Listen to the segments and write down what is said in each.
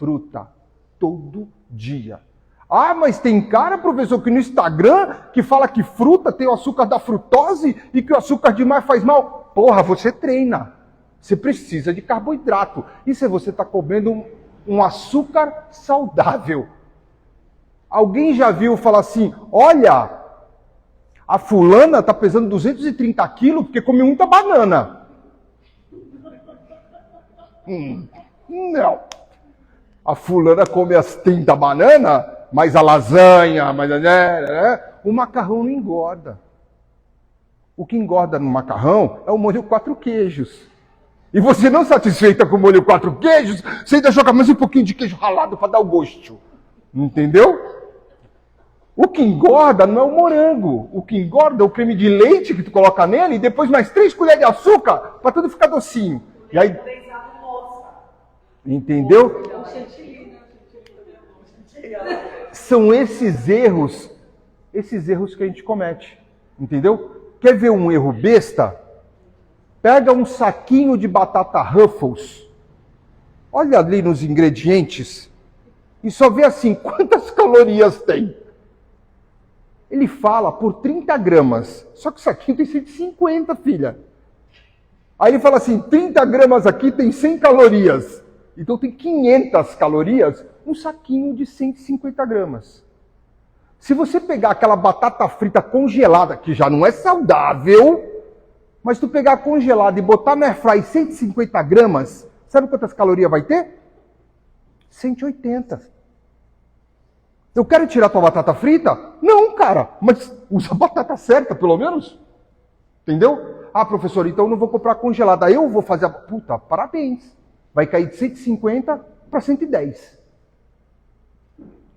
fruta. Todo dia. Ah, mas tem cara, professor, que no Instagram que fala que fruta tem o açúcar da frutose e que o açúcar demais faz mal. Porra, você treina. Você precisa de carboidrato. E se você está comendo um açúcar saudável? Alguém já viu falar assim, olha, a fulana está pesando 230 quilos porque come muita banana. Não. A fulana come as 30 bananas, mas a lasanha, o macarrão não engorda. O que engorda no macarrão é o molho 4 queijos. E você não satisfeita com o molho 4 queijos, você ainda joga mais um pouquinho de queijo ralado para dar o gosto. Entendeu? O que engorda não é o morango. O que engorda é o creme de leite que tu coloca nele e depois mais 3 colheres de açúcar para tudo ficar docinho. E aí... Entendeu? São esses erros que a gente comete. Entendeu? Quer ver um erro besta? Pega um saquinho de batata Ruffles. Olha ali nos ingredientes. E só vê assim, quantas calorias tem. Ele fala por 30 gramas. Só que o saquinho tem 150, filha. Aí ele fala assim, 30 gramas aqui tem 100 calorias. Então tem 500 calorias, um saquinho de 150 gramas. Se você pegar aquela batata frita congelada, que já não é saudável, mas tu pegar congelada e botar na airfryer 150 gramas, sabe quantas calorias vai ter? 180. Eu quero tirar tua batata frita? Não, cara, mas usa a batata certa, pelo menos. Entendeu? Ah, professor, então eu não vou comprar congelada, eu vou fazer a... Puta, parabéns. Vai cair de 150 para 110.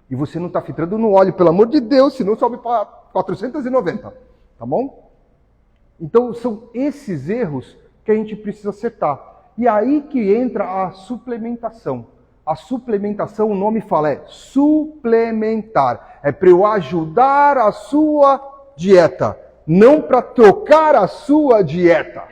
E você não está filtrando no óleo, pelo amor de Deus, senão sobe para 490. Tá bom? Então, são esses erros que a gente precisa acertar. E aí que entra a suplementação. A suplementação, o nome fala, é suplementar. É para eu ajudar a sua dieta, não para trocar a sua dieta.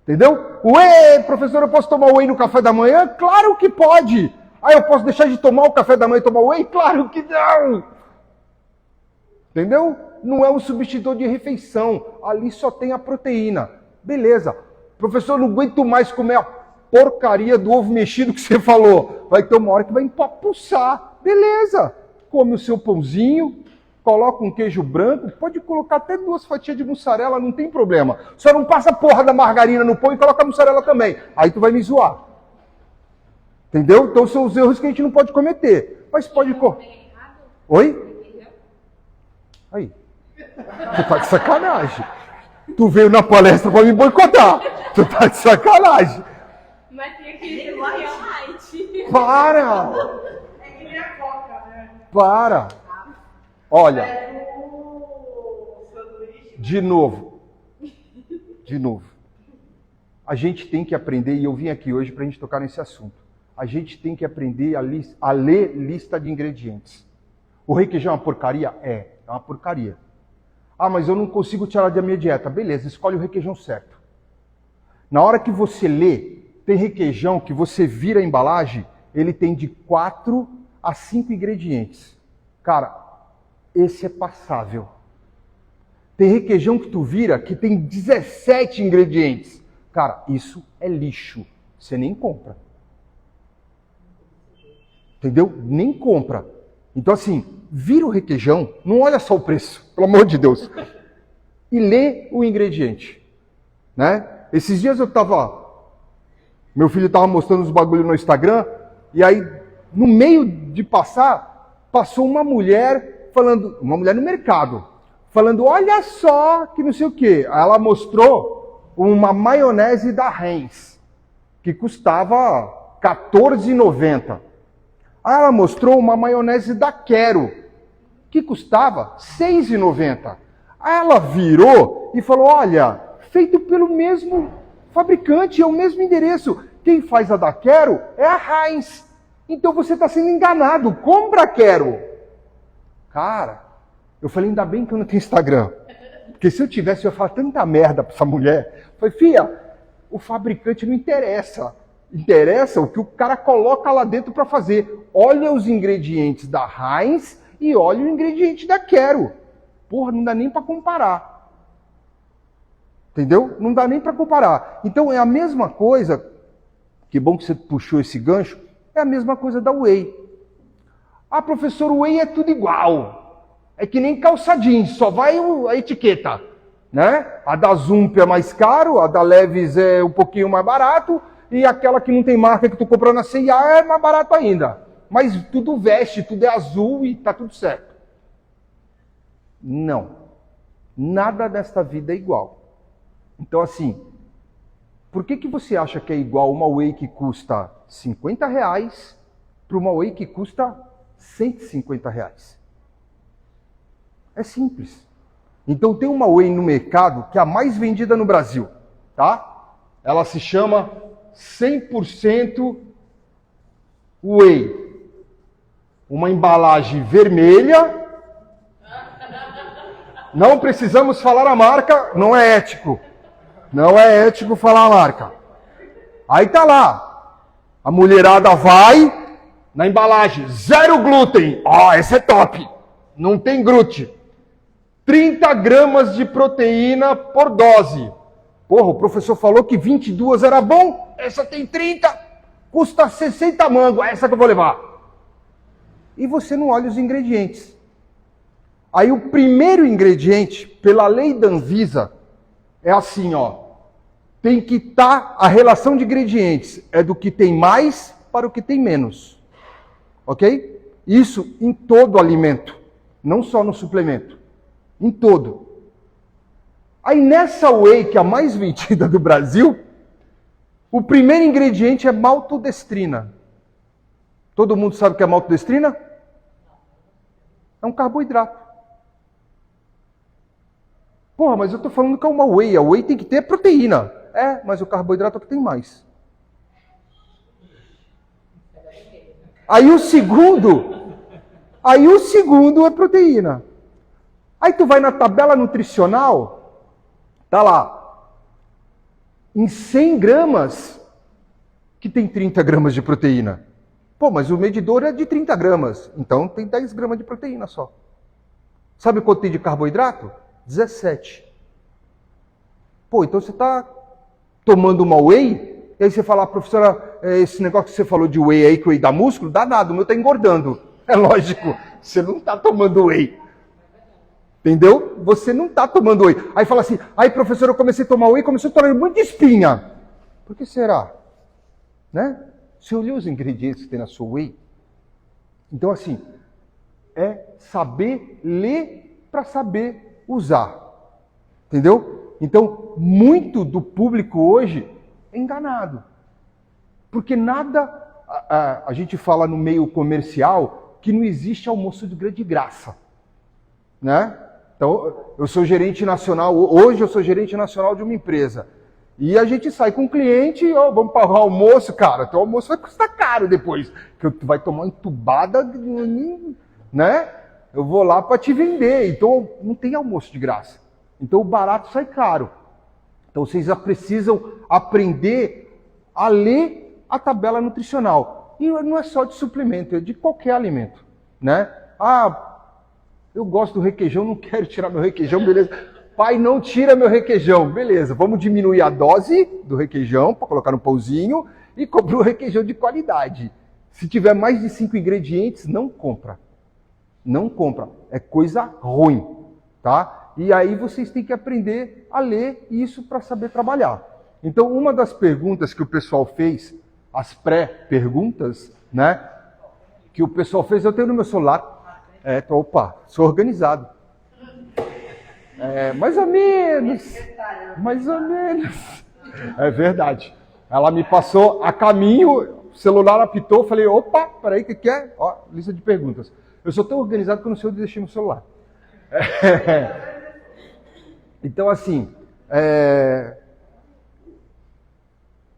Entendeu? Whey, professor, eu posso tomar whey no café da manhã? Claro que pode! Ah, eu posso deixar de tomar o café da manhã e tomar whey? Claro que não! Entendeu? Não é um substituto de refeição. Ali só tem a proteína. Beleza. Professor, eu não aguento mais comer a porcaria do ovo mexido que você falou. Vai ter uma hora que vai empapuçar. Beleza. Come o seu pãozinho, coloca um queijo branco, pode colocar até 2 fatias de mussarela, não tem problema. Só não passa a porra da margarina no pão e coloca a mussarela também. Aí tu vai me zoar. Entendeu? Então são os erros que a gente não pode cometer. Mas pode... Oi? Aí. Tu tá de sacanagem. Tu veio na palestra pra me boicotar. Tu tá de sacanagem. Mas tem aquele light. Para! É que nem a coca, né? Para! Olha, de novo, a gente tem que aprender, e eu vim aqui hoje para a gente tocar nesse assunto, a gente tem que aprender a ler lista de ingredientes. O requeijão é uma porcaria? É uma porcaria. Ah, mas eu não consigo tirar da minha dieta. Beleza, escolhe o requeijão certo. Na hora que você lê, tem requeijão que você vira a embalagem, ele tem de 4 a 5 ingredientes. Cara, esse é passável. Tem requeijão que tu vira que tem 17 ingredientes. Cara, isso é lixo. Você nem compra. Entendeu? Nem compra. Então assim, vira o requeijão, não olha só o preço, pelo amor de Deus. E lê o ingrediente. Né? Esses dias meu filho estava mostrando os bagulhos no Instagram, e aí, no meio de passou uma mulher falando, uma mulher no mercado, falando, olha só que não sei o quê. Aí ela mostrou uma maionese da Heinz, que custava R$14,90. Aí ela mostrou uma maionese da Quero, que custava R$6,90. Aí ela virou e falou, olha, feito pelo mesmo fabricante, é o mesmo endereço. Quem faz a da Quero é a Heinz. Então você está sendo enganado, compra a Quero. Cara, eu falei, ainda bem que eu não tenho Instagram. Porque se eu tivesse, eu ia falar tanta merda para essa mulher. Eu falei, filha, o fabricante não interessa. Interessa o que o cara coloca lá dentro para fazer. Olha os ingredientes da Heinz e olha o ingrediente da Quero. Porra, não dá nem para comparar. Entendeu? Não dá nem para comparar. Então é a mesma coisa, que bom que você puxou esse gancho, é a mesma coisa da Whey. Ah, professor, o Whey é tudo igual. É que nem calça jeans, só vai a etiqueta. Né? A da Zump é mais caro, a da Levi's é um pouquinho mais barato, e aquela que não tem marca que tu comprou na C&A é mais barato ainda. Mas tudo veste, tudo é azul e tá tudo certo. Não. Nada desta vida é igual. Então assim, por que você acha que é igual uma Whey que custa R$50 para uma Whey que custa R$150? É simples. Então tem uma Whey no mercado que é a mais vendida no Brasil, tá? Ela se chama 100% Whey. Uma embalagem vermelha. Não precisamos falar a marca, não é ético. Não é ético falar a marca. Aí tá lá. A mulherada vai na embalagem, 0 glúten. Ó, essa é top. Não tem glúten. 30 gramas de proteína por dose. Porra, o professor falou que 22 era bom. Essa tem 30. Custa 60 mango. Essa que eu vou levar. E você não olha os ingredientes. Aí o primeiro ingrediente, pela lei da Anvisa, é assim, ó. Tem que estar, a relação de ingredientes é do que tem mais para o que tem menos. Ok? Isso em todo alimento, não só no suplemento. Em todo. Aí nessa Whey, que é a mais vendida do Brasil, o primeiro ingrediente é maltodestrina. Todo mundo sabe o que é maltodestrina? É um carboidrato. Porra, mas eu estou falando que é uma Whey. A Whey tem que ter proteína. É, mas o carboidrato é o que tem mais. Aí o segundo é proteína. Aí tu vai na tabela nutricional, tá lá, em 100 gramas, que tem 30 gramas de proteína. Pô, mas o medidor é de 30 gramas, então tem 10 gramas de proteína só. Sabe quanto tem de carboidrato? 17. Pô, então você está tomando uma Whey, e aí você fala, professora, esse negócio que você falou de Whey aí, que o Whey dá músculo, dá nada, o meu está engordando. É lógico, você não está tomando Whey. Entendeu? Você não está tomando Whey. Aí fala assim, aí professor, eu comecei a tomar Whey, começou a tomar muito de espinha. Por que será? Né? Você olhou os ingredientes que tem na sua Whey? Então assim, é saber ler para saber usar. Entendeu? Então, muito do público hoje é enganado. Porque nada, a gente fala no meio comercial, que não existe almoço de graça. Né? Então, eu sou gerente nacional, hoje eu sou gerente nacional de uma empresa. E a gente sai com o cliente, vamos pagar o almoço, cara, teu almoço vai custar caro depois, que tu vai tomar uma entubada, né? Eu vou lá para te vender, então não tem almoço de graça. Então o barato sai caro. Então vocês precisam aprender a ler a tabela nutricional. E não é só de suplemento, é de qualquer alimento, né? Ah, eu gosto do requeijão, não quero tirar meu requeijão, beleza. Pai, não tira meu requeijão. Beleza, vamos diminuir a dose do requeijão para colocar no pãozinho e comprar um requeijão de qualidade. Se tiver mais de 5 ingredientes, não compra. Não compra. É coisa ruim, tá? E aí vocês têm que aprender a ler isso para saber trabalhar. Então, uma das perguntas que o pessoal fez, as pré-perguntas, né? Que o pessoal fez, eu tenho no meu celular. Opa, sou organizado. Mais ou menos. Mais ou menos. É verdade. Ela me passou a caminho, o celular apitou, falei, opa, peraí, o que é? Ó, lista de perguntas. Eu sou tão organizado que eu não sei onde deixei meu celular. Então, assim,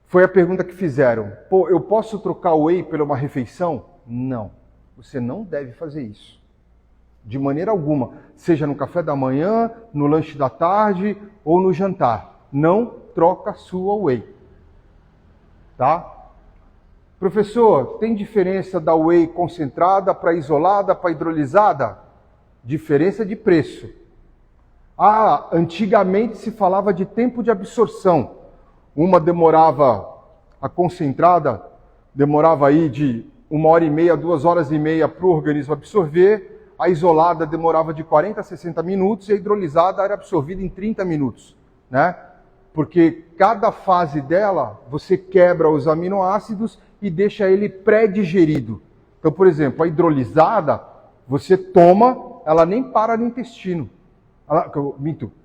foi a pergunta que fizeram. Pô, eu posso trocar o Whey por uma refeição? Não. Você não deve fazer isso. De maneira alguma, seja no café da manhã, no lanche da tarde ou no jantar. Não troca a sua Whey. Tá? Professor, tem diferença da whey concentrada para isolada para hidrolisada? Diferença de preço. Ah, antigamente se falava de tempo de absorção. Uma demorava, a concentrada demorava aí de 1h30, 2h30 para o organismo absorver. A isolada demorava de 40 a 60 minutos e a hidrolisada era absorvida em 30 minutos, né? Porque cada fase dela, você quebra os aminoácidos e deixa ele pré-digerido. Então, por exemplo, a hidrolisada, você toma, ela nem para no intestino.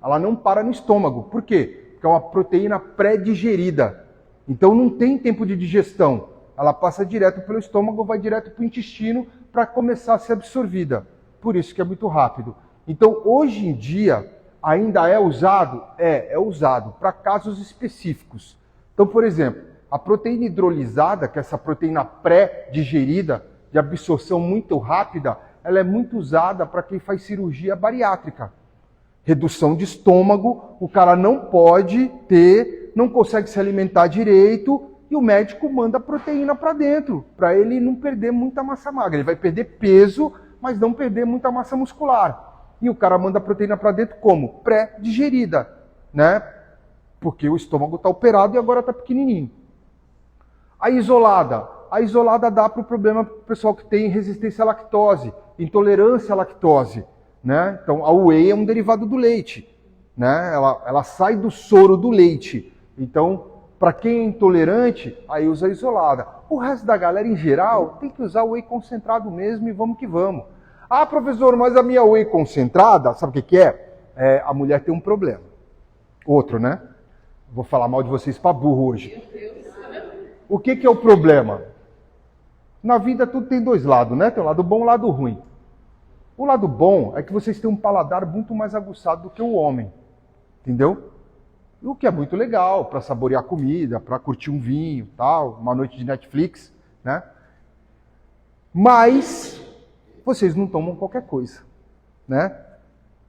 Ela não para no estômago. Por quê? Porque é uma proteína pré-digerida. Então não tem tempo de digestão. Ela passa direto pelo estômago, vai direto para o intestino para começar a ser absorvida. Por isso que é muito rápido. Então, hoje em dia, ainda é usado? É usado para casos específicos. Então, por exemplo, a proteína hidrolisada, que é essa proteína pré-digerida, de absorção muito rápida, ela é muito usada para quem faz cirurgia bariátrica. Redução de estômago, o cara não pode ter, não consegue se alimentar direito, e o médico manda proteína para dentro, para ele não perder muita massa magra. Ele vai perder peso, mas não perder muita massa muscular. E o cara manda proteína para dentro como? Pré-digerida, né? Porque o estômago está operado e agora está pequenininho. A isolada dá para o problema para o pessoal que tem resistência à lactose, intolerância à lactose, né? Então a whey é um derivado do leite, né? Ela sai do soro do leite. Então, para quem é intolerante, aí usa a isolada. O resto da galera, em geral, tem que usar o whey concentrado mesmo e vamos que vamos. Ah, professor, mas a minha whey concentrada, sabe o que é? A mulher tem um problema. Outro, né? Vou falar mal de vocês para burro hoje. O que é o problema? Na vida tudo tem dois lados, né? Tem o lado bom e o lado ruim. O lado bom é que vocês têm um paladar muito mais aguçado do que o homem. Entendeu? O que é muito legal para saborear comida, para curtir um vinho, tal, uma noite de Netflix, né? Mas vocês não tomam qualquer coisa, né?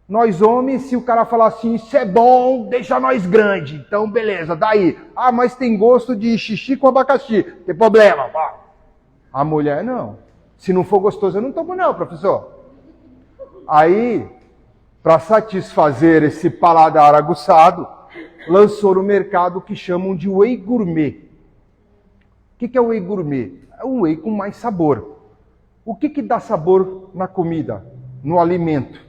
Nós homens, se o cara falar assim, isso é bom, deixa nós grande. Então, beleza, daí. Ah, mas tem gosto de xixi com abacaxi. Tem problema. Pá. A mulher, não. Se não for gostoso, eu não tomo não, professor. Aí, para satisfazer esse paladar aguçado, lançou no mercado o que chamam de whey gourmet. O que é o whey gourmet? É um whey com mais sabor. O que dá sabor na comida, no alimento?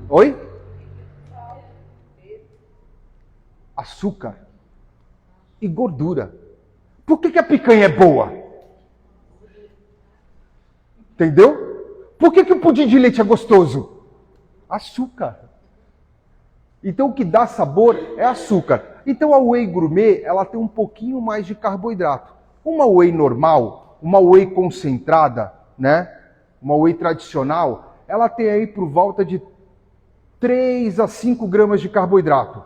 Oi? Açúcar e gordura. Por que a picanha é boa? Entendeu? Por que o pudim de leite é gostoso? Açúcar. Então o que dá sabor é açúcar. Então a whey gourmet, ela tem um pouquinho mais de carboidrato. Uma whey normal, uma whey concentrada, né? Uma whey tradicional, ela tem aí por volta de 3 a 5 gramas de carboidrato.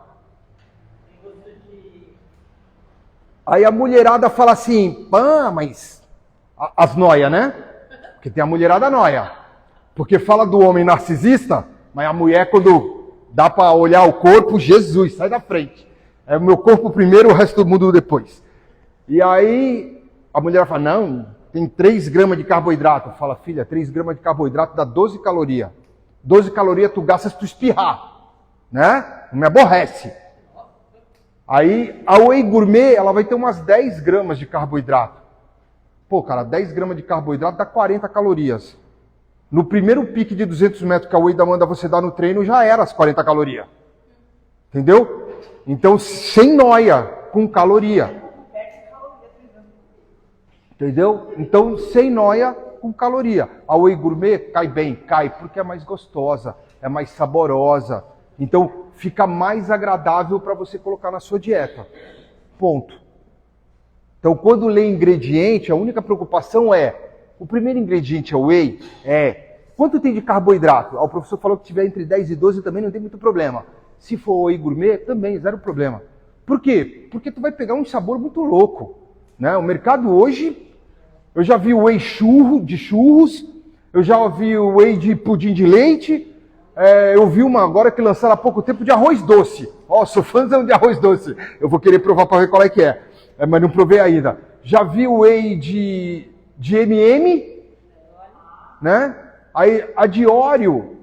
Aí a mulherada fala assim, mas as noia, né? Porque tem a mulherada noia. Porque fala do homem narcisista, mas a mulher quando dá para olhar o corpo, Jesus, sai da frente. É o meu corpo primeiro, o resto do mundo depois. E aí a mulher fala, não, tem 3 gramas de carboidrato. Fala, filha, 3 gramas de carboidrato dá 12 calorias. 12 calorias tu gasta se tu espirrar, né? Não me aborrece. Aí a whey gourmet, ela vai ter umas 10 gramas de carboidrato. Pô, cara, 10 gramas de carboidrato dá 40 calorias. No primeiro pique de 200 metros que a whey manda você dar no treino, já era as 40 calorias. Entendeu? Então, sem noia, com caloria. Entendeu? Então, sem noia, com caloria. A whey gourmet cai bem, cai porque é mais gostosa, é mais saborosa. Então, fica mais agradável para você colocar na sua dieta. Ponto. Então, quando lê ingrediente, a única preocupação é, o primeiro ingrediente é whey, quanto tem de carboidrato? O professor falou que tiver entre 10 e 12 também não tem muito problema. Se for whey gourmet, também, zero problema. Por quê? Porque tu vai pegar um sabor muito louco, né? O mercado hoje, eu já vi whey de churros, eu já vi o whey de pudim de leite, eu vi uma agora que lançaram há pouco tempo de arroz doce. Sou fãzão de arroz doce. Eu vou querer provar para ver qual é que é. mas não provei ainda. Já vi o whey de M&M, né? Aí a de Oreo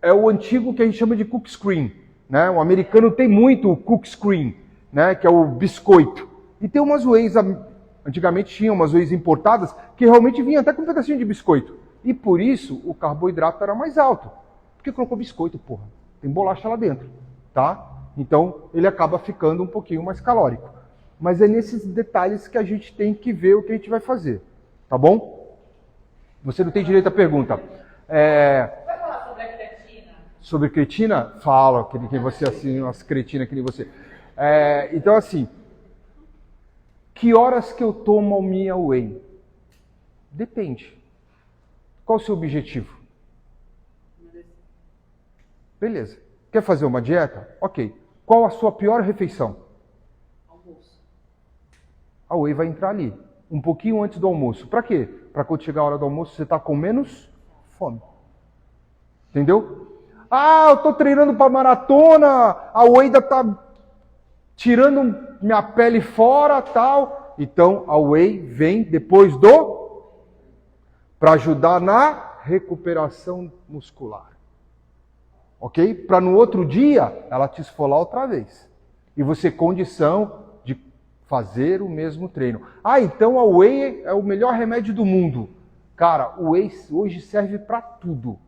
é o antigo que a gente chama de cook screen, né? O americano tem muito o cook screen, né? Que é o biscoito. E tem umas wheys, antigamente tinha umas wheys importadas que realmente vinha até com um pedacinho de biscoito. E por isso o carboidrato era mais alto. Porque colocou biscoito, porra. Tem bolacha lá dentro, tá? Então ele acaba ficando um pouquinho mais calórico. Mas é nesses detalhes que a gente tem que ver o que a gente vai fazer, tá bom? Você não tem direito à pergunta. Vai falar sobre a creatina? Sobre cretina? Fala, que nem você, assim, umas cretinas que nem você. Então, assim, que horas que eu tomo a minha whey? Depende. Qual o seu objetivo? Beleza. Quer fazer uma dieta? Ok. Qual a sua pior refeição? A whey vai entrar ali, um pouquinho antes do almoço. Para quê? Para quando chegar a hora do almoço você tá com menos fome. Entendeu? Ah, eu tô treinando para maratona, a whey ainda tá tirando minha pele fora, tal. Então a whey vem depois para ajudar na recuperação muscular. OK? Para no outro dia ela te esfolar outra vez. E você condição fazer o mesmo treino. Ah, então a whey é o melhor remédio do mundo. Cara, o whey hoje serve para tudo.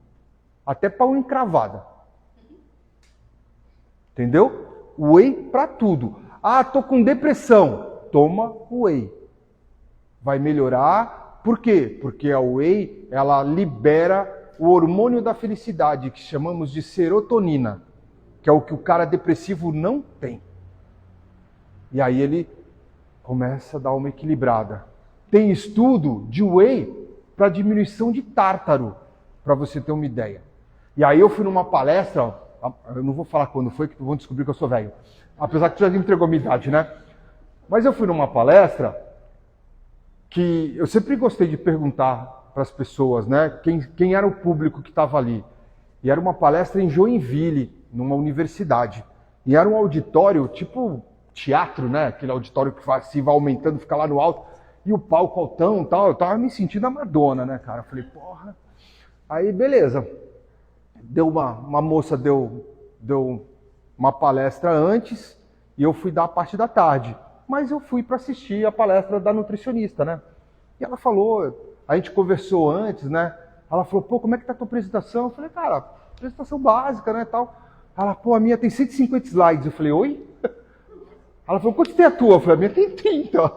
Até para uma encravada. Entendeu? Whey para tudo. Ah, tô com depressão. Toma whey. Vai melhorar. Por quê? Porque a whey, ela libera o hormônio da felicidade, que chamamos de serotonina, que é o que o cara depressivo não tem. E aí ele começa a dar uma equilibrada. Tem estudo de whey para diminuição de tártaro, para você ter uma ideia. E aí eu fui numa palestra, eu não vou falar quando foi, que vão descobrir que eu sou velho. Apesar que tu já entregou a minha idade, né? Mas eu fui numa palestra que eu sempre gostei de perguntar para as pessoas, né? Quem era o público que estava ali. E era uma palestra em Joinville, numa universidade. E era um auditório tipo teatro, né? Aquele auditório que vai aumentando, fica lá no alto, e o palco altão e tal. Eu tava me sentindo a Madonna, né, cara? Eu falei, porra. Aí, beleza. Uma moça deu uma palestra antes, e eu fui dar a parte da tarde. Mas eu fui para assistir a palestra da nutricionista, né? E ela falou, a gente conversou antes, né? Ela falou, pô, como é que tá a tua apresentação? Eu falei, cara, apresentação básica, né, tal. Ela, pô, a minha tem 150 slides. Eu falei, oi? Ela falou, quanto tem a tua? Eu falei, a minha tem 30.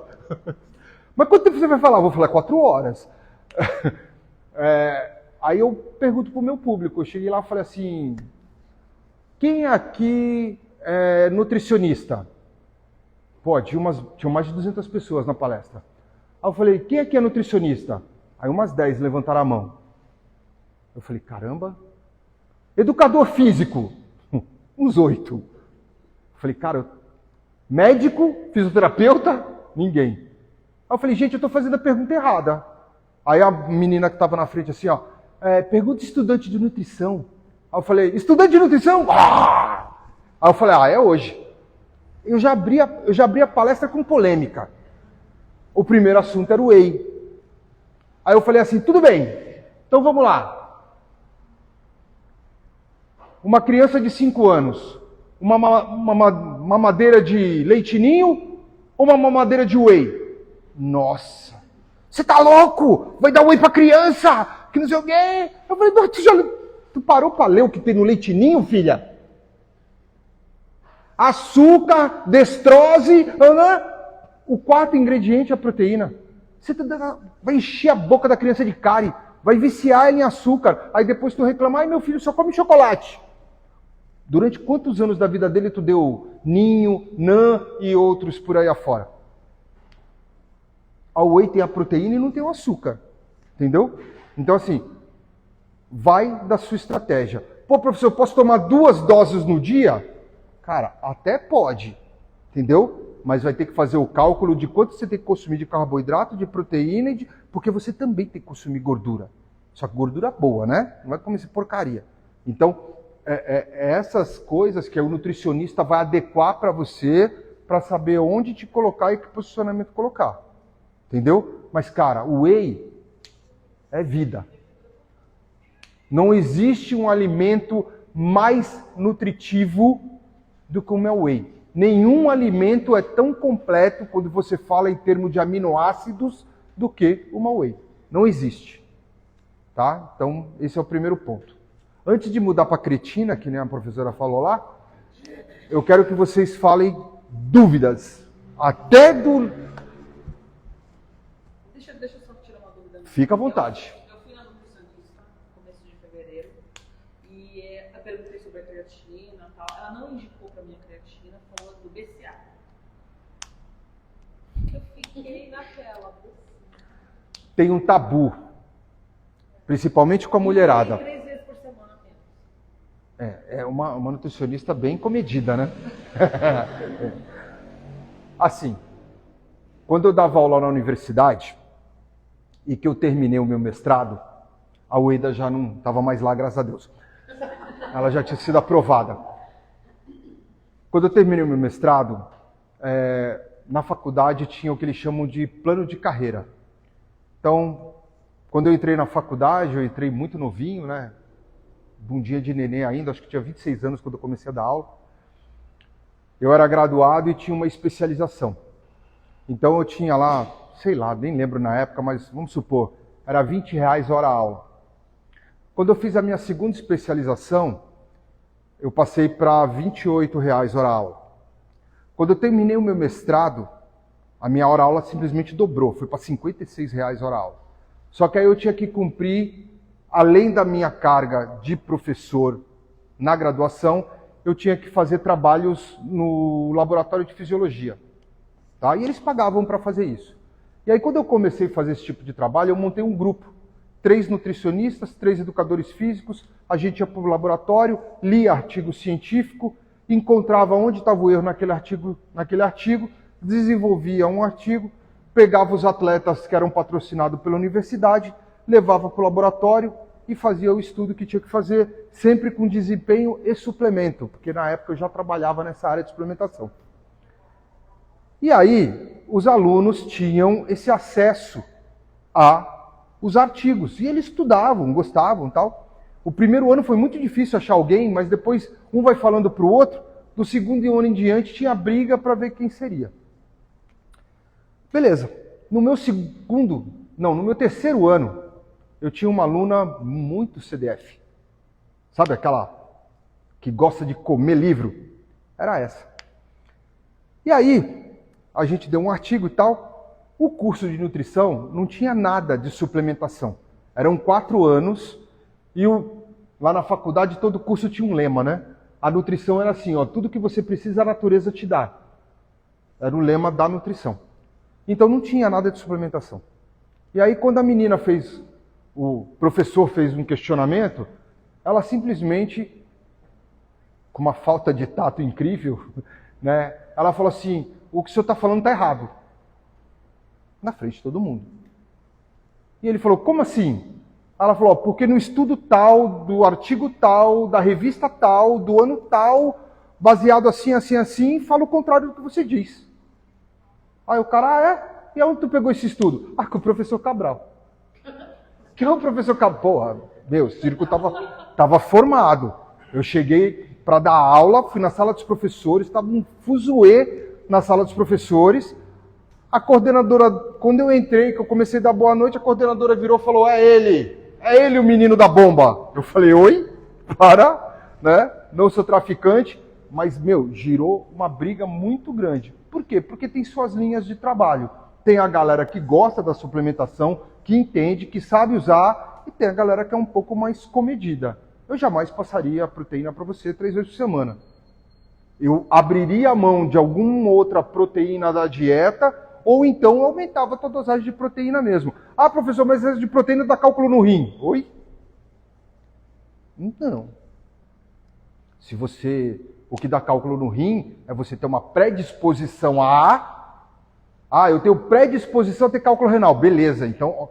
Mas quanto tempo você vai falar? Eu vou falar 4 horas. Aí eu pergunto pro meu público, eu cheguei lá e falei assim, quem aqui é nutricionista? Pô, tinha mais de 200 pessoas na palestra. Aí eu falei, quem aqui é nutricionista? Aí umas 10 levantaram a mão. Eu falei, caramba. Educador físico? Uns 8. Eu falei, cara, médico, fisioterapeuta? Ninguém. Aí eu falei, gente, eu estou fazendo a pergunta errada. Aí a menina que estava na frente assim, ó, pergunta estudante de nutrição. Aí eu falei, estudante de nutrição? Ah! Aí eu falei, é hoje. Eu já abri a palestra com polêmica. O primeiro assunto era o whey. Aí eu falei assim, tudo bem, então vamos lá. Uma criança de 5 anos, uma mamadeira de leite ninho ou uma mamadeira de whey? Nossa, você tá louco? Vai dar whey pra criança? Que não sei o quê. Eu falei, tu parou pra ler o que tem no leite ninho, filha? Açúcar, destrose, o quarto ingrediente é a proteína. Você vai encher a boca da criança de cárie, vai viciar ela em açúcar, aí depois tu reclama, ai meu filho só come chocolate. Durante quantos anos da vida dele tu deu ninho, NAN e outros por aí afora? A whey tem a proteína e não tem o açúcar, entendeu? Então assim, vai da sua estratégia. Pô professor, eu posso tomar 2 doses no dia? Cara, até pode, entendeu? Mas vai ter que fazer o cálculo de quanto você tem que consumir de carboidrato, de proteína, porque você também tem que consumir gordura. Só que gordura boa, né? Não vai comer essa porcaria. Então, essas coisas que o nutricionista vai adequar para você para saber onde te colocar e que posicionamento colocar. Entendeu? Mas, cara, o whey é vida. Não existe um alimento mais nutritivo do que o meu whey. Nenhum alimento é tão completo quando você fala em termos de aminoácidos do que o meu whey. Não existe. Tá? Então, esse é o primeiro ponto. Antes de mudar para creatina, que nem a professora falou lá, eu quero que vocês falem dúvidas. Até do... Deixa eu só tirar uma dúvida. Fica à vontade. Eu fui na nutricionista no começo de fevereiro e eu perguntei sobre a creatina e tal. Ela não indicou para mim a creatina, falou do BCA. Eu fiquei naquela. Tem um tabu, principalmente com a mulherada. 3 vezes por semana apenas. É uma nutricionista bem comedida, né? Assim, quando eu dava aula na universidade e que eu terminei o meu mestrado, a Ueda já não estava mais lá, graças a Deus. Ela já tinha sido aprovada. Quando eu terminei o meu mestrado, na faculdade tinha o que eles chamam de plano de carreira. Então, quando eu entrei na faculdade, eu entrei muito novinho, né? Bundinha de neném ainda, acho que tinha 26 anos quando eu comecei a dar aula. Eu era graduado e tinha uma especialização. Então eu tinha lá, sei lá, nem lembro na época, mas vamos supor, era R$20 hora aula. Quando eu fiz a minha segunda especialização, eu passei para R$28 hora aula. Quando eu terminei o meu mestrado, a minha hora aula simplesmente dobrou, foi para R$56 hora aula. Só que aí eu tinha que cumprir, além da minha carga de professor na graduação, eu tinha que fazer trabalhos no laboratório de fisiologia. Tá? E eles pagavam para fazer isso. E aí quando eu comecei a fazer esse tipo de trabalho, eu montei um grupo. 3 nutricionistas, 3 educadores físicos, a gente ia para o laboratório, lia artigo científico, encontrava onde estava o erro naquele artigo, desenvolvia um artigo, pegava os atletas que eram patrocinados pela universidade, levava para o laboratório e fazia o estudo que tinha que fazer, sempre com desempenho e suplemento, porque na época eu já trabalhava nessa área de suplementação. E aí, os alunos tinham esse acesso aos artigos, e eles estudavam, gostavam e tal. O primeiro ano foi muito difícil achar alguém, mas depois um vai falando para o outro, do segundo ano em diante tinha briga para ver quem seria. Beleza. No meu terceiro ano, eu tinha uma aluna muito CDF. Sabe aquela que gosta de comer livro? Era essa. E aí, a gente deu um artigo e tal. O curso de nutrição não tinha nada de suplementação. Eram 4 anos e lá na faculdade todo curso tinha um lema, né? A nutrição era assim, ó, tudo que você precisa a natureza te dá. Era o lema da nutrição. Então não tinha nada de suplementação. E aí quando a menina o professor fez um questionamento, ela simplesmente, com uma falta de tato incrível, né? Ela falou assim, o que o senhor está falando está errado. Na frente de todo mundo. E ele falou, como assim? Ela falou, porque no estudo tal, do artigo tal, da revista tal, do ano tal, baseado assim, assim, assim, fala o contrário do que você diz. Aí o cara, E onde tu pegou esse estudo? Com o professor Cabral. Que é o professor Cabral? Porra, meu, o circo tava formado. Eu cheguei para dar aula, fui na sala dos professores, estava um fuzuê na sala dos professores. A coordenadora, quando eu entrei, que eu comecei a dar boa noite, a coordenadora virou e falou, é ele o menino da bomba. Eu falei, oi? Né? Não sou traficante, mas, girou uma briga muito grande. Por quê? Porque tem suas linhas de trabalho. Tem a galera que gosta da suplementação, que entende, que sabe usar, e tem a galera que é um pouco mais comedida. Eu jamais passaria a proteína para você 3 vezes por semana. Eu abriria a mão de alguma outra proteína da dieta, ou então aumentava a tua dosagem de proteína mesmo. Ah, professor, mas essa de proteína dá cálculo no rim. Oi? Não. O que dá cálculo no rim é você ter uma predisposição eu tenho predisposição a ter cálculo renal. Beleza, então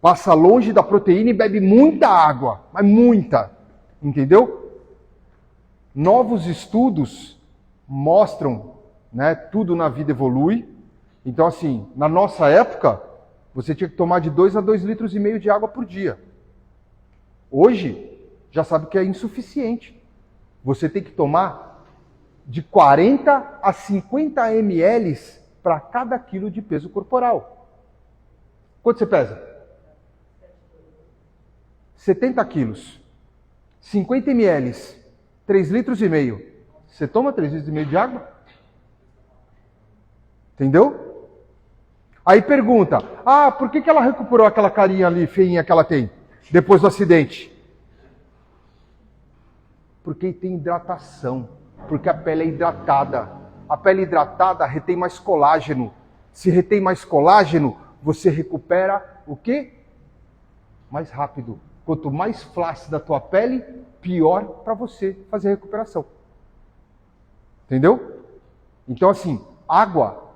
passa longe da proteína e bebe muita água, mas muita. Entendeu? Novos estudos mostram né? Tudo na vida evolui. Então, assim, na nossa época, você tinha que tomar de 2 a 2,5 litros de água por dia. Hoje, já sabe que é insuficiente. Você tem que tomar de 40 a 50 ml para cada quilo de peso corporal. Quanto você pesa? 70 quilos. 50 ml. 3,5 litros. Você toma 3,5 litros de água? Entendeu? Aí pergunta, por que ela recuperou aquela carinha ali, feinha que ela tem, depois do acidente? Porque tem hidratação, porque a pele é hidratada. A pele hidratada retém mais colágeno. Se retém mais colágeno, você recupera o quê? Mais rápido. Quanto mais flácida a tua pele, pior para você fazer a recuperação. Entendeu? Então, assim, água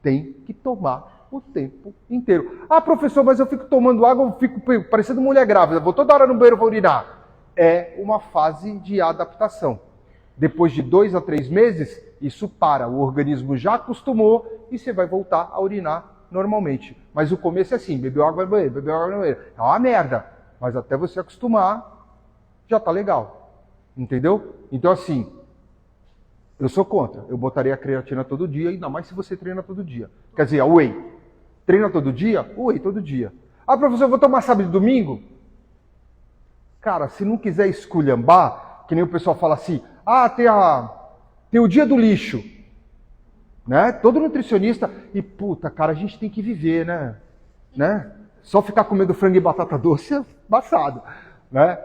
tem que tomar o tempo inteiro. Professor, mas eu fico tomando água, eu fico parecendo mulher grávida, vou toda hora no banheiro, vou urinar. É uma fase de adaptação. Depois de 2 a 3 meses, isso para. O organismo já acostumou e você vai voltar a urinar normalmente. Mas o começo é assim, bebeu água no banheiro, bebeu água no banheiro. É uma merda. Mas até você acostumar, já tá legal. Entendeu? Então, assim, eu sou contra. Eu botaria a creatina todo dia, ainda mais se você treina todo dia. Quer dizer, a whey. Treina todo dia? Whey todo dia. Professor, eu vou tomar sábado e domingo? Cara, se não quiser esculhambar, que nem o pessoal fala assim, tem o dia do lixo. Né? Todo nutricionista, e puta, cara, a gente tem que viver, né? Só ficar comendo frango e batata doce é embaçado, né?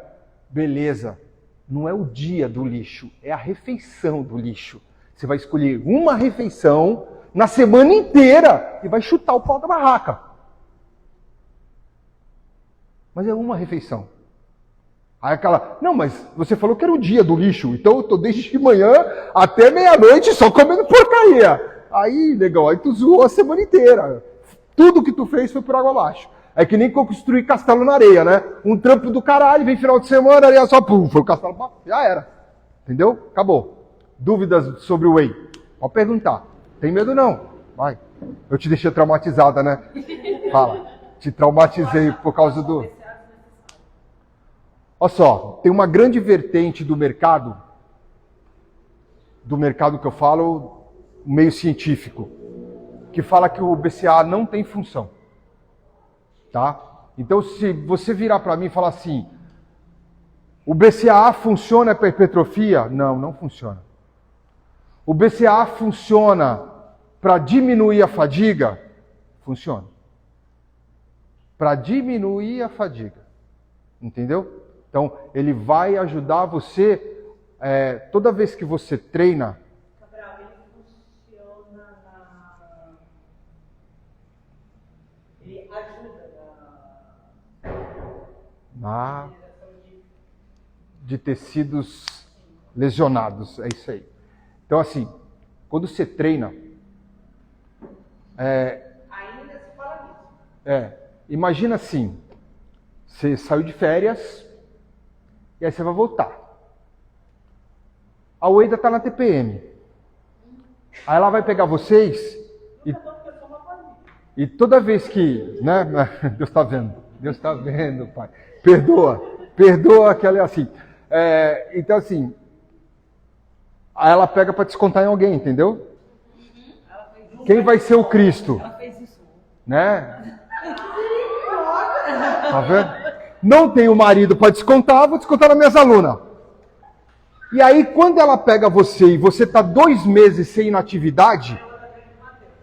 Beleza. Não é o dia do lixo, é a refeição do lixo. Você vai escolher uma refeição na semana inteira e vai chutar o pau da barraca. Mas é uma refeição. Aí não, mas você falou que era o dia do lixo, então eu tô desde de manhã até meia-noite só comendo porcaria. Aí, legal, aí tu zoou a semana inteira. Tudo que tu fez foi por água abaixo. É que nem construir castelo na areia, né? Um trampo do caralho, vem final de semana, areia só, pum, foi o castelo, já era. Entendeu? Acabou. Dúvidas sobre o whey? Pode perguntar. Tem medo não? Vai. Eu te deixei traumatizada, né? Fala. Te traumatizei por causa do... Olha só, tem uma grande vertente do mercado que eu falo, meio científico, que fala que o BCA não tem função. Tá? Então, se você virar para mim e falar assim, o BCAA funciona para hipertrofia? Não, não funciona. O BCAA funciona para diminuir a fadiga? Funciona. Para diminuir a fadiga. Entendeu? Então, ele vai ajudar você, toda vez que você treina... Cabral, ele funciona Ele ajuda de tecidos lesionados, é isso aí. Então, assim, quando você treina... Ainda se fala disso. Imagina assim, você saiu de férias... E aí você vai voltar. A Ueda está na TPM. Aí ela vai pegar vocês e toda vez que, né, Deus está vendo, Pai. Perdoa que ela é assim. Então assim, aí ela pega para descontar em alguém, entendeu? Quem vai ser o Cristo? Ela fez isso. Né? Tá vendo? Não tenho marido para descontar, vou descontar nas minhas alunas. E aí, quando ela pega você e você está 2 meses sem inatividade,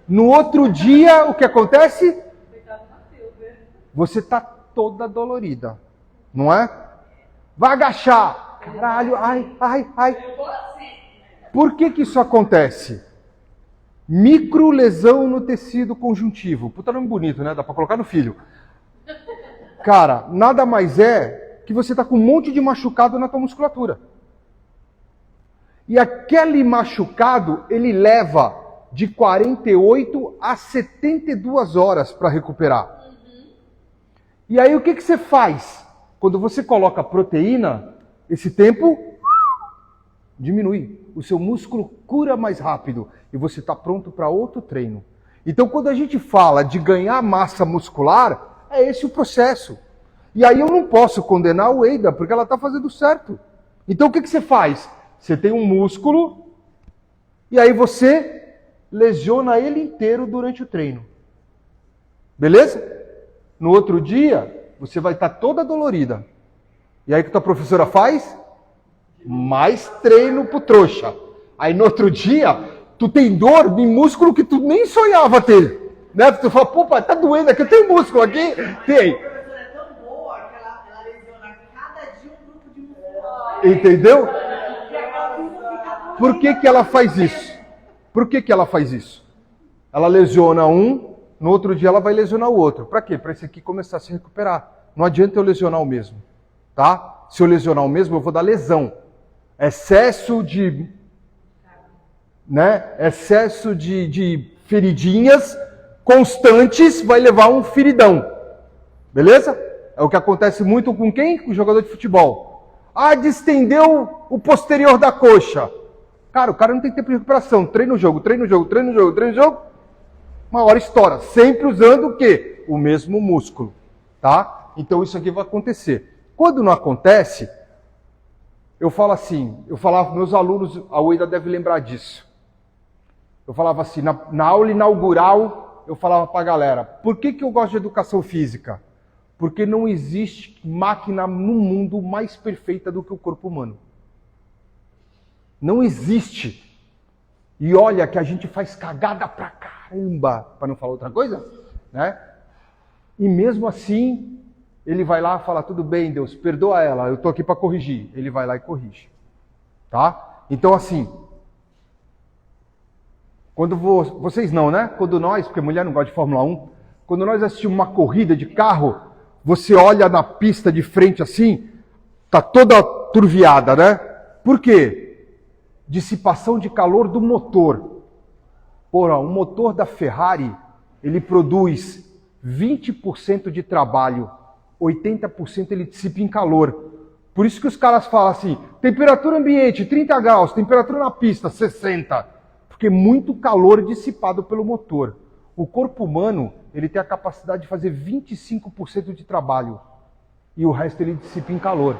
no outro dia, o que acontece? Você está toda dolorida, não é? Vai agachar. Caralho, ai. Por que isso acontece? Microlesão no tecido conjuntivo. Puta nome bonito, né? Dá para colocar no filho. Cara, nada mais é que você está com um monte de machucado na tua musculatura. E aquele machucado, ele leva de 48 a 72 horas para recuperar. E aí o que você faz? Quando você coloca proteína, esse tempo Diminui. O seu músculo cura mais rápido e você está pronto para outro treino. Então, quando a gente fala de ganhar massa muscular, é esse o processo. E aí eu não posso condenar o Eida, porque ela está fazendo certo. Então, o que você faz? Você tem um músculo e aí você lesiona ele inteiro durante o treino. Beleza? No outro dia, você vai estar toda dolorida. E aí o que a professora faz? Mais treino pro trouxa. Aí no outro dia, tu tem dor em músculo que tu nem sonhava ter. Né? Tu fala, pô, pai, tá doendo aqui, eu tenho músculo aqui. Tem. A professora é tão boa que ela lesiona cada dia um grupo de músculo. Entendeu? Por que que ela faz isso? Por que que ela faz isso? Ela lesiona um, no outro dia ela vai lesionar o outro. Para quê? Para esse aqui começar a se recuperar. Não adianta eu lesionar o mesmo, tá? Se eu lesionar o mesmo, eu vou dar lesão. Excesso de feridinhas constantes vai levar a um feridão. Beleza? É o que acontece muito com quem? Com o jogador de futebol. Ah, distendeu o posterior da coxa. Cara, o cara não tem tempo de recuperação. Treina o jogo, treina o jogo, treina o jogo, treina o jogo. Uma hora estoura. Sempre usando o quê? O mesmo músculo. Tá? Então isso aqui vai acontecer. Quando não acontece, eu falo assim, eu falava para meus alunos, a Ueda deve lembrar disso. Eu falava assim, na aula inaugural, eu falava para a galera, por que eu gosto de educação física? Porque não existe máquina no mundo mais perfeita do que o corpo humano. Não existe. E olha que a gente faz cagada pra caramba, para não falar outra coisa, né? E mesmo assim, ele vai lá e fala, tudo bem, Deus, perdoa ela, eu estou aqui para corrigir. Ele vai lá e corrige. Tá? Então assim, quando vocês não, né? Quando nós, porque mulher não gosta de Fórmula 1, quando nós assistimos uma corrida de carro, você olha na pista de frente assim, tá toda turviada, né? Por quê? Dissipação de calor do motor. Porra, o motor da Ferrari, ele produz 20% de trabalho, 80% ele dissipa em calor. Por isso que os caras falam assim, temperatura ambiente 30 graus, temperatura na pista 60, porque muito calor é dissipado pelo motor. O corpo humano, ele tem a capacidade de fazer 25% de trabalho e o resto ele dissipa em calor.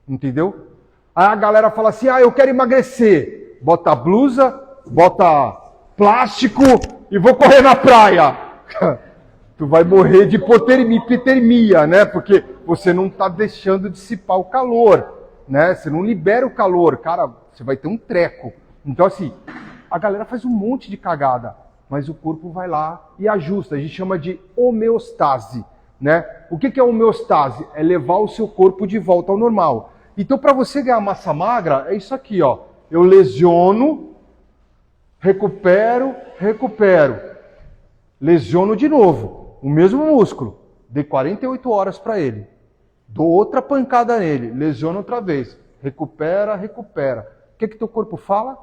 Entendeu? Aí a galera fala assim, eu quero emagrecer. Bota blusa, bota plástico e vou correr na praia. Tu vai morrer de hipotermia, né? Porque você não está deixando dissipar o calor, né? Você não libera o calor, cara, você vai ter um treco. Então assim, a galera faz um monte de cagada, mas o corpo vai lá e ajusta. A gente chama de homeostase, né? O que é homeostase? É levar o seu corpo de volta ao normal. Então, para você ganhar massa magra, é isso aqui, ó. Eu lesiono, recupero. Lesiono de novo, o mesmo músculo. Dei 48 horas para ele. Dou outra pancada nele, lesiono outra vez. Recupera. O que teu corpo fala?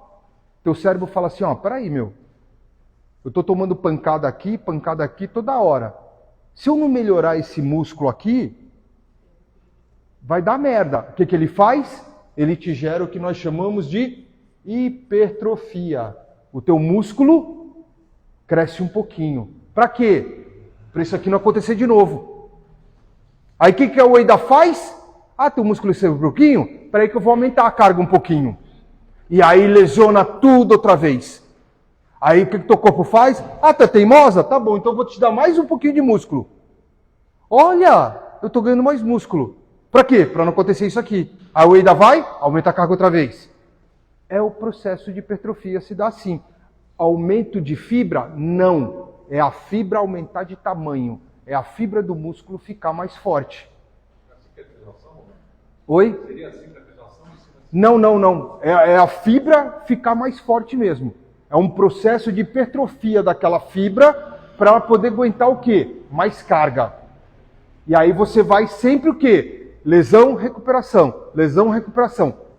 Teu cérebro fala assim, peraí, meu. Eu estou tomando pancada aqui toda hora. Se eu não melhorar esse músculo aqui, vai dar merda. O que ele faz? Ele te gera o que nós chamamos de hipertrofia. O teu músculo cresce um pouquinho. Para quê? Para isso aqui não acontecer de novo. Aí o que a Ueda faz? Teu músculo cresceu um pouquinho? Espera aí que eu vou aumentar a carga um pouquinho. E aí lesiona tudo outra vez. Aí o que teu corpo faz? Tá teimosa? Tá bom, então eu vou te dar mais um pouquinho de músculo. Olha, eu estou ganhando mais músculo. Para quê? Para não acontecer isso aqui. A Ueda vai, aumenta a carga outra vez. É o processo de hipertrofia, se dá assim. Aumento de fibra? Não. É a fibra aumentar de tamanho. É a fibra do músculo ficar mais forte. Oi? Seria a cicatrização? Não. É a fibra ficar mais forte mesmo. É um processo de hipertrofia daquela fibra para ela poder aguentar o quê? Mais carga. E aí você vai sempre o quê? Lesão, recuperação.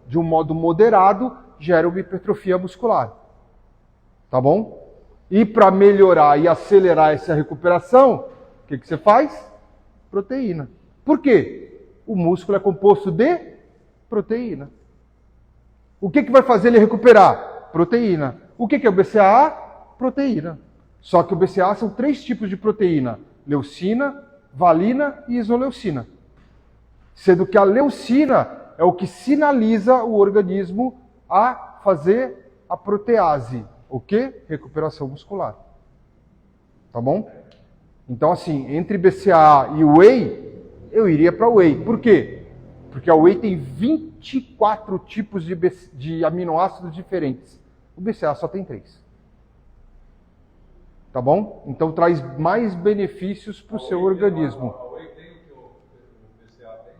De um modo moderado, gera uma hipertrofia muscular. Tá bom? E para melhorar e acelerar essa recuperação, o que você faz? Proteína. Por quê? O músculo é composto de proteína. O que vai fazer ele recuperar? Proteína. O que é o BCAA? Proteína. Só que o BCAA são 3 tipos de proteína: leucina, valina e isoleucina. Sendo que a leucina é o que sinaliza o organismo a fazer a protease. O quê? Recuperação muscular. Tá bom? Então, assim, entre BCAA e Whey, eu iria para Whey. Por quê? Porque a Whey tem 24 tipos de aminoácidos diferentes. O BCAA só tem 3. Tá bom? Então traz mais benefícios para o seu organismo. A Whey tem o que o BCAA tem?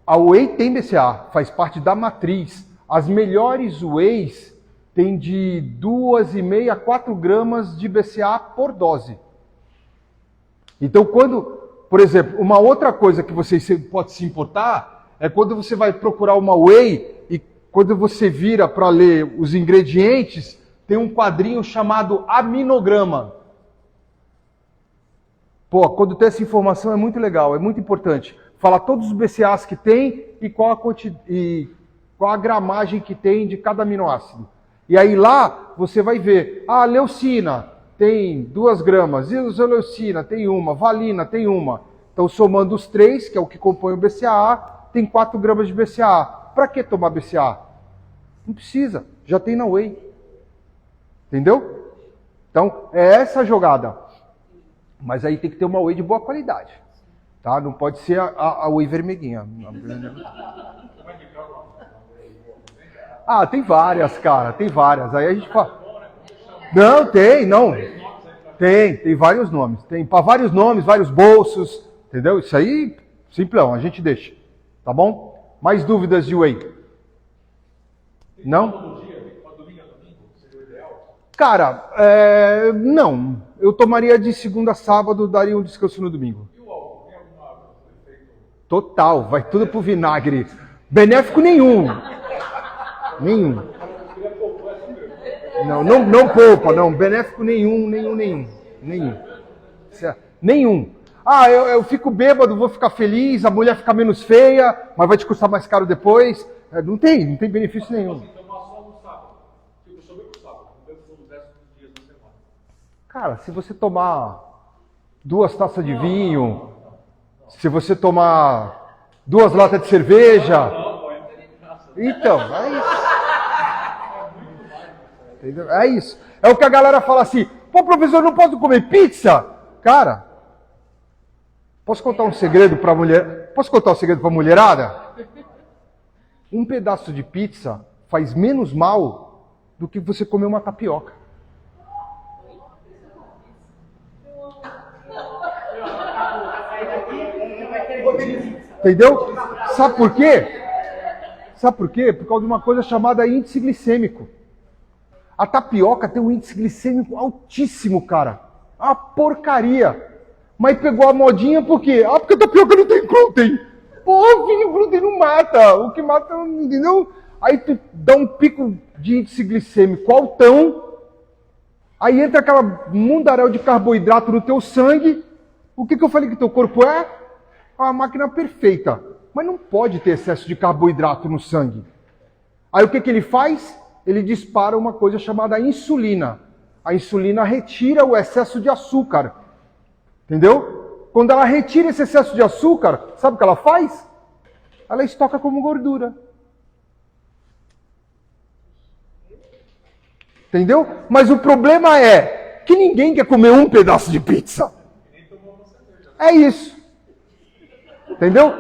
A Whey tem BCAA, faz parte da matriz. As melhores Wheys têm de 2,5 a 4 gramas de BCAA por dose. Então quando, por exemplo, uma outra coisa que você pode se importar é quando você vai procurar uma Whey e quando você vira para ler os ingredientes, tem um quadrinho chamado aminograma. Pô, quando tem essa informação é muito legal, é muito importante. Fala todos os BCAAs que tem e qual a gramagem que tem de cada aminoácido. E aí lá você vai ver, leucina tem 2 gramas, isoleucina tem 1, valina tem 1. Então somando os 3, que é o que compõe o BCAA, tem 4 gramas de BCAA. Para que tomar BCAA? Não precisa, já tem na Whey. Entendeu? Então, é essa a jogada. Mas aí tem que ter uma Whey de boa qualidade. Tá? Não pode ser a Whey vermelhinha. Tem várias, cara. Tem várias. Aí a gente fala... Não, tem vários nomes. Tem para vários nomes, vários bolsos. Entendeu? Isso aí, simplão, a gente deixa. Tá bom? Mais dúvidas de Whey? Não? Cara, não. Eu tomaria de segunda a sábado, daria um descanso no domingo. E o álcool? Tem algum efeito? Total, vai tudo pro vinagre. Benéfico nenhum. Nenhum. Não poupa, não. Benéfico nenhum. Nenhum. Eu fico bêbado, vou ficar feliz, a mulher fica menos feia, mas vai te custar mais caro depois. Não tem benefício nenhum. Cara, se você tomar 2 taças de vinho, se você tomar 2 latas de cerveja, então, é isso. Entendeu? É isso. É o que a galera fala assim, pô, professor, não posso comer pizza? Cara, posso contar um segredo para mulher? Posso contar um segredo para mulherada? Um pedaço de pizza faz menos mal do que você comer uma tapioca. Entendeu? Sabe por quê? Por causa de uma coisa chamada índice glicêmico. A tapioca tem um índice glicêmico altíssimo, cara. Uma porcaria. Mas pegou a modinha por quê? Porque a tapioca não tem glúten. Pô, o glúten não mata. O que mata, entendeu? Aí tu dá um pico de índice glicêmico altão. Aí entra aquela mundaréu de carboidrato no teu sangue. O que eu falei que teu corpo é? Uma máquina perfeita. Mas não pode ter excesso de carboidrato no sangue. Aí o que ele faz? Ele dispara uma coisa chamada insulina. A insulina retira o excesso de açúcar. Entendeu? Quando ela retira esse excesso de açúcar, sabe o que ela faz? Ela estoca como gordura. Entendeu? Mas o problema é que ninguém quer comer um pedaço de pizza. É isso. Entendeu?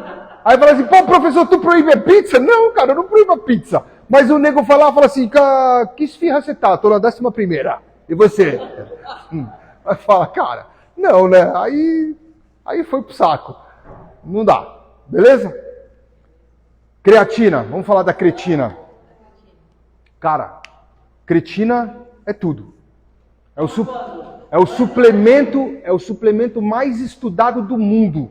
Aí fala assim, pô, professor, tu proíbe a pizza? Não, cara, eu não proíbo a pizza. Mas o nego fala assim, que esfirra você tá? Tô na 11ª. E você? Aí fala, cara, não, né? Aí foi pro saco. Não dá. Beleza? Creatina. Vamos falar da creatina. Cara, creatina é tudo. É o suplemento mais estudado do mundo.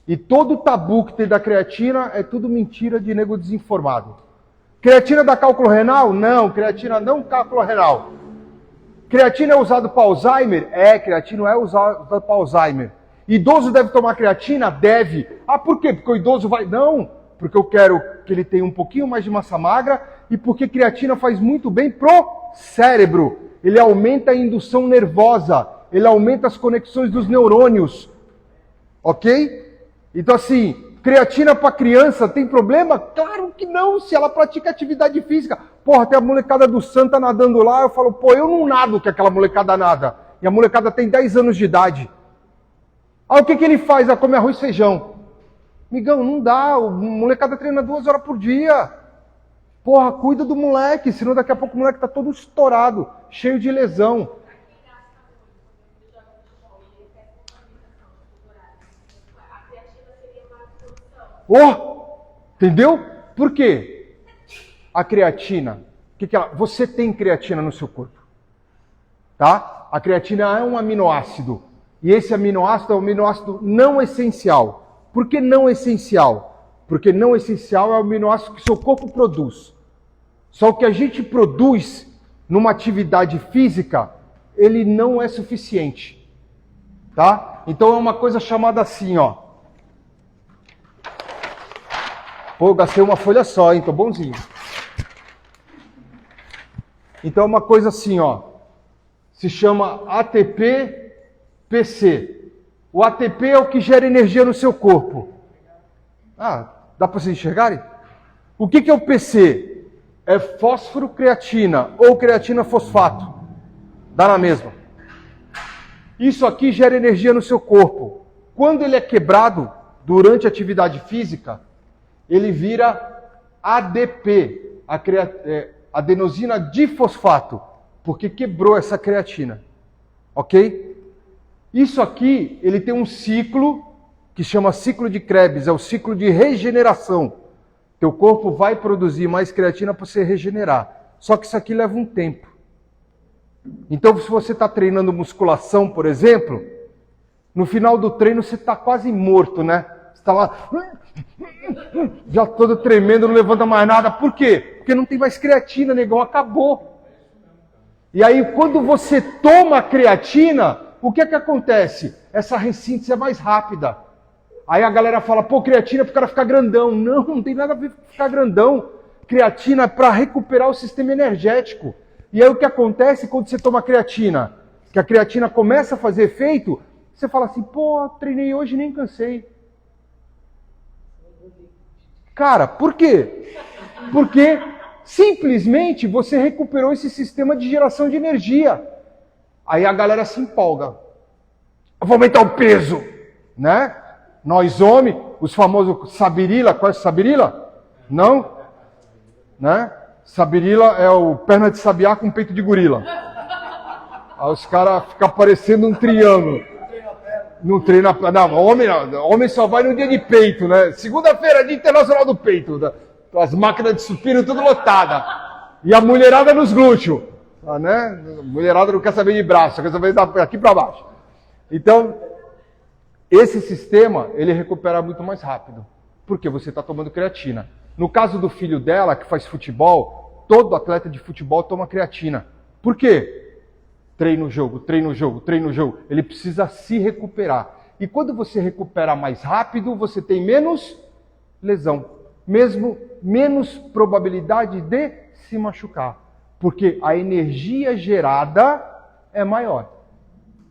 E todo o tabu que tem da creatina é tudo mentira de nego desinformado. Creatina dá cálculo renal? Não, creatina não cálculo renal. Creatina é usado para Alzheimer? Creatina é usado para Alzheimer. Idoso deve tomar creatina? Deve. Por quê? Porque o idoso vai... Não, porque eu quero que ele tenha um pouquinho mais de massa magra e porque creatina faz muito bem pro cérebro. Ele aumenta a indução nervosa, ele aumenta as conexões dos neurônios. Ok? Então assim, creatina para criança tem problema? Claro que não, se ela pratica atividade física. Porra, tem a molecada do Santa nadando lá, eu falo, pô, eu não nado que aquela molecada nada. E a molecada tem 10 anos de idade. Aí o que ele faz? Ela come arroz e feijão. Migão, não dá, o molecada treina 2 horas por dia. Porra, cuida do moleque, senão daqui a pouco o moleque tá todo estourado, cheio de lesão. Entendeu? Por quê? A creatina, você tem creatina no seu corpo, tá? A creatina é um aminoácido, e esse aminoácido é um aminoácido não essencial. Por que não essencial? Porque não essencial é o aminoácido que seu corpo produz. Só que a gente produz numa atividade física, ele não é suficiente, tá? Então é uma coisa chamada assim, ó. Pô, eu gastei uma folha só, hein? Tô bonzinho. Então é uma coisa assim, ó. Se chama ATP-PC. O ATP é o que gera energia no seu corpo. Ah, dá para vocês enxergarem? O que é o PC? É fósforo creatina ou creatina fosfato. Dá na mesma. Isso aqui gera energia no seu corpo. Quando ele é quebrado durante a atividade física, ele vira ADP, adenosina difosfato, porque quebrou essa creatina. Ok? Isso aqui, ele tem um ciclo que chama ciclo de Krebs, é o ciclo de regeneração. Teu corpo vai produzir mais creatina para você regenerar. Só que isso aqui leva um tempo. Então, se você está treinando musculação, por exemplo, no final do treino você está quase morto, né? Você está lá, já todo tremendo, não levanta mais nada. Por quê? Porque não tem mais creatina, negão, acabou. E aí, quando você toma creatina, o que é que acontece? Essa ressíntese é mais rápida. Aí a galera fala, pô, creatina é para o cara ficar grandão. Não, não tem nada a ver com ficar grandão. Creatina é para recuperar o sistema energético. E aí o que acontece quando você toma creatina? Que a creatina começa a fazer efeito, você fala assim, pô, treinei hoje e nem cansei. Cara, por quê? Porque simplesmente você recuperou esse sistema de geração de energia. Aí a galera se empolga. Eu vou aumentar o peso, né? Nós homens, os famosos sabirila, conhece sabirila? Não? Né? Sabirila é o perna de sabiá com peito de gorila. Aí os caras ficam parecendo um triângulo. Não treina. Não, homem só vai no dia de peito, né? Segunda-feira, dia internacional do peito. As máquinas de supino tudo lotadas. E a mulherada nos glúteos. Né? A mulherada não quer saber de braço, quer saber daqui para baixo. Então, esse sistema, ele recupera muito mais rápido. Porque você está tomando creatina. No caso do filho dela, que faz futebol, todo atleta de futebol toma creatina. Por quê? Treina o jogo, treina o jogo, treina o jogo. Ele precisa se recuperar. E quando você recupera mais rápido, você tem menos lesão. Mesmo menos probabilidade de se machucar. Porque a energia gerada é maior.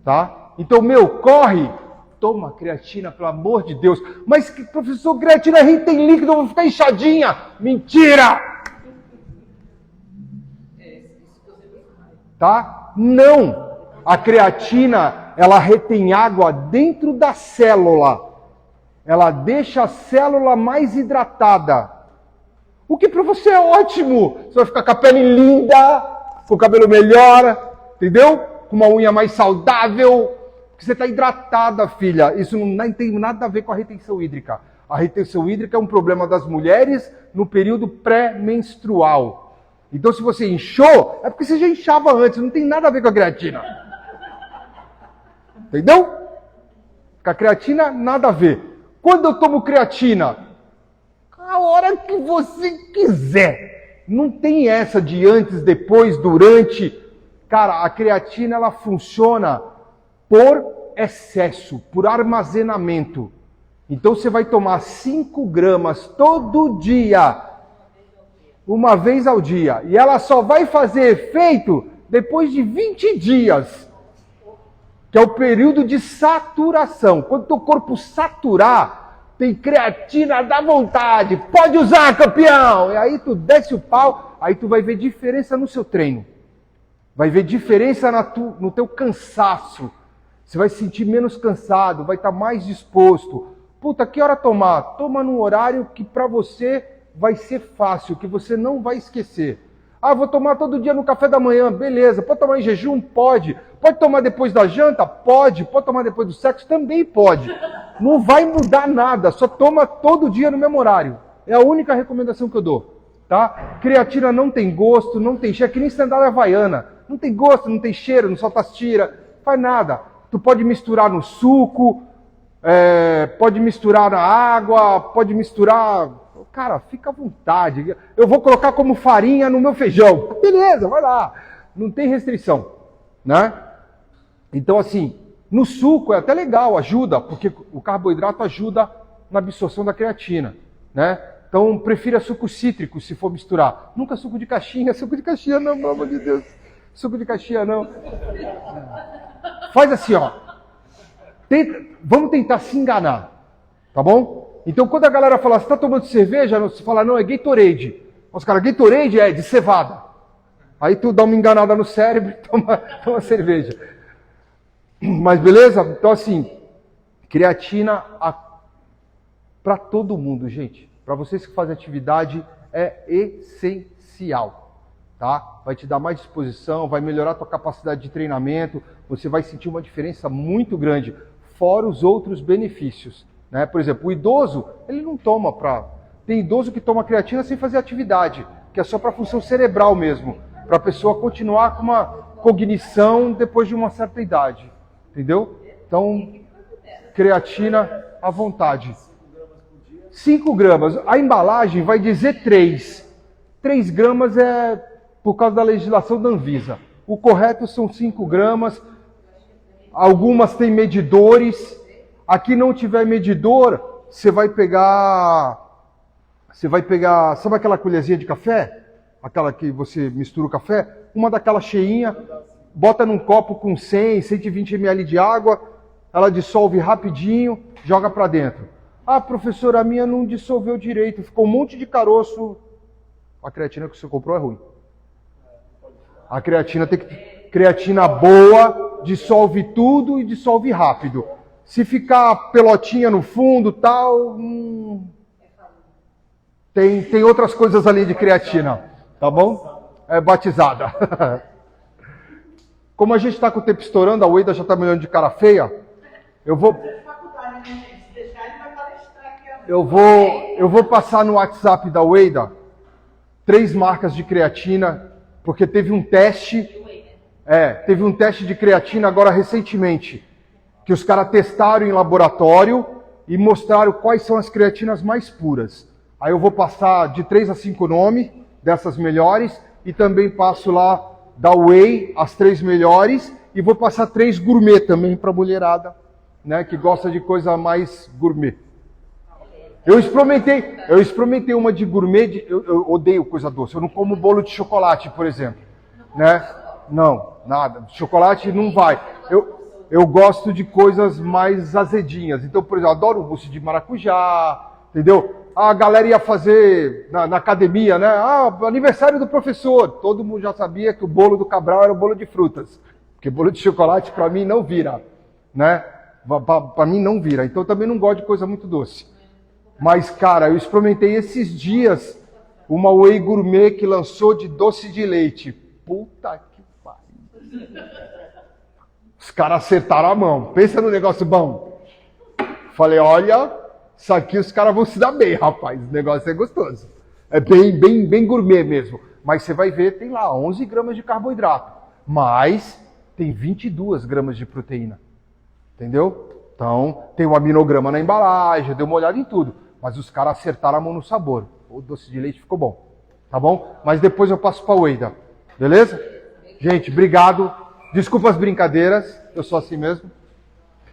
Tá? Então, corre, toma creatina, pelo amor de Deus. Mas, professor, creatina tem líquido, eu vou ficar inchadinha. Mentira! Tá? Não! A creatina, ela retém água dentro da célula. Ela deixa a célula mais hidratada. O que para você é ótimo. Você vai ficar com a pele linda, com o cabelo melhor, entendeu? Com uma unha mais saudável. Porque você está hidratada, filha. Isso não tem nada a ver com a retenção hídrica. A retenção hídrica é um problema das mulheres no período pré-menstrual. Então, se você inchou, é porque você já inchava antes. Não tem nada a ver com a creatina. Entendeu? Com a creatina, nada a ver. Quando eu tomo creatina? A hora que você quiser. Não tem essa de antes, depois, durante. Cara, a creatina, ela funciona por excesso, por armazenamento. Então você vai tomar 5 gramas todo dia, uma vez ao dia. E ela só vai fazer efeito depois de 20 dias, que é o período de saturação. Quando o teu corpo saturar, tem creatina da vontade, pode usar, campeão! E aí tu desce o pau, aí tu vai ver diferença no seu treino. Vai ver diferença no teu cansaço. Você vai se sentir menos cansado, vai estar mais disposto. Puta, que hora tomar? Toma num horário que para você vai ser fácil, que você não vai esquecer. Ah, vou tomar todo dia no café da manhã, beleza. Pode tomar em jejum? Pode. Pode tomar depois da janta? Pode. Pode tomar depois do sexo? Também pode. Não vai mudar nada, só toma todo dia no mesmo horário. É a única recomendação que eu dou, tá? Creatina não tem gosto, não tem cheiro, é que nem sandália havaiana. Não tem gosto, não tem cheiro, não solta as tiras, faz nada. Tu pode misturar no suco, pode misturar na água, pode misturar... Cara, fica à vontade. Eu vou colocar como farinha no meu feijão. Beleza, vai lá. Não tem restrição, né? Então, assim, no suco é até legal, ajuda, porque o carboidrato ajuda na absorção da creatina, né? Então, prefira suco cítrico se for misturar. Nunca suco de caixinha não, pelo amor de Deus. Suco de caixinha não. Faz assim, ó. Vamos tentar se enganar, tá bom? Então, quando a galera fala, você tá tomando cerveja? Você fala, não, é Gatorade. Os caras, Gatorade é de cevada. Aí tu dá uma enganada no cérebro e toma cerveja. Mas beleza? Então, assim, creatina para todo mundo, gente. Para vocês que fazem atividade, é essencial, tá? Vai te dar mais disposição, vai melhorar a tua capacidade de treinamento, você vai sentir uma diferença muito grande, fora os outros benefícios. Né? Por exemplo, o idoso, ele não toma Tem idoso que toma creatina sem fazer atividade, que é só para função cerebral mesmo, para a pessoa continuar com uma cognição depois de uma certa idade. Entendeu? Então, creatina à vontade. 5 gramas. A embalagem vai dizer 3. 3 gramas é por causa da legislação da Anvisa. O correto são 5 gramas. Algumas têm medidores. Aqui não tiver medidor, você vai pegar, sabe aquela colherzinha de café? Aquela que você mistura o café? Uma daquela cheinha, bota num copo com 100, 120 ml de água, ela dissolve rapidinho, joga para dentro. Ah, professora, a minha não dissolveu direito, ficou um monte de caroço. A creatina que você comprou é ruim. A creatina tem que... Creatina boa, dissolve tudo e dissolve rápido. Se ficar pelotinha no fundo, tal, tem outras coisas ali de creatina, tá bom? É batizada. Como a gente está com o tempo estourando, a Weida já está me olhando de cara feia, eu vou passar no WhatsApp da Weida 3 marcas de creatina, porque teve um teste de creatina agora recentemente, que os caras testaram em laboratório e mostraram quais são as creatinas mais puras. Aí eu vou passar de 3 a 5 nomes dessas melhores e também passo lá da Whey, as 3 melhores, e vou passar 3 gourmet também para a mulherada, né, que gosta de coisa mais gourmet. Eu experimentei uma de gourmet, eu odeio coisa doce, eu não como bolo de chocolate, por exemplo, né? Não, nada, chocolate não vai. Eu gosto de coisas mais azedinhas. Então, por exemplo, eu adoro mousse de maracujá, entendeu? A galera ia fazer na academia, né? Ah, aniversário do professor. Todo mundo já sabia que o bolo do Cabral era o bolo de frutas. Porque bolo de chocolate, para mim, não vira, né? Para mim, não vira. Então, eu também não gosto de coisa muito doce. Mas, cara, eu experimentei esses dias uma Whey Gourmet que lançou de doce de leite. Puta que pariu. Os caras acertaram a mão. Pensa no negócio bom. Falei, olha, isso aqui os caras vão se dar bem, rapaz. O negócio é gostoso. É bem gourmet mesmo. Mas você vai ver, tem lá 11 gramas de carboidrato. Mas tem 22 gramas de proteína. Entendeu? Então, tem um aminograma na embalagem, deu uma olhada em tudo. Mas os caras acertaram a mão no sabor. O doce de leite ficou bom. Tá bom? Mas depois eu passo para a Weida. Beleza? Gente, obrigado. Desculpa as brincadeiras, eu sou assim mesmo.